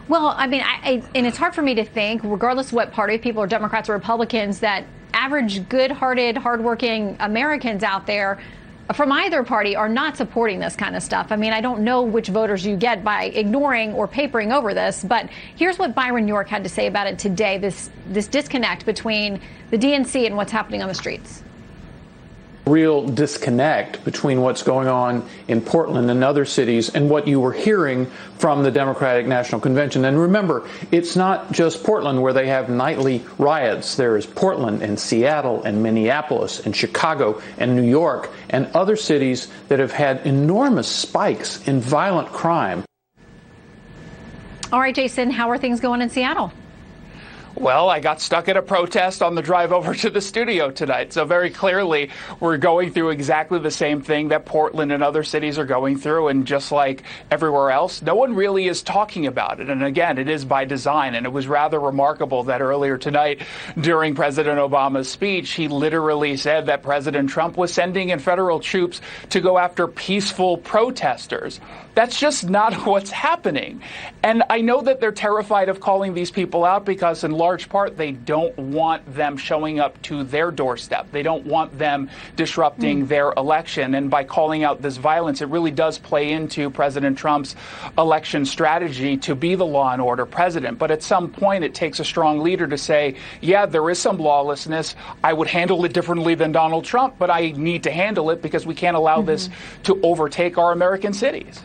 Well, I mean, and it's hard for me to think, regardless of what party people are, Democrats or Republicans, that average, good-hearted, hardworking Americans out there from either party are not supporting this kind of stuff. I mean, I don't know which voters you get by ignoring or papering over this, but here's what Byron York had to say about it today, this disconnect between the DNC and what's happening on the streets. Real disconnect between what's going on in Portland and other cities and what you were hearing from the Democratic National Convention. And remember, it's not just Portland where they have nightly riots. There is Portland and Seattle and Minneapolis and Chicago and New York and other cities that have had enormous spikes in violent crime. All right, Jason, how are things going in Seattle? Well, I got stuck at a protest on the drive over to the studio tonight. So very clearly, we're going through exactly the same thing that Portland and other cities are going through. And just like everywhere else, no one really is talking about it. And again, it is by design. And it was rather remarkable that earlier tonight, during President Obama's speech, he literally said that President Trump was sending in federal troops to go after peaceful protesters. That's just not what's happening. And I know that they're terrified of calling these people out because in large part, they don't want them showing up to their doorstep. They don't want them disrupting their election. And by calling out this violence, it really does play into President Trump's election strategy to be the law and order president. But at some point, it takes a strong leader to say, yeah, there is some lawlessness. I would handle it differently than Donald Trump, but I need to handle it because we can't allow this to overtake our American cities.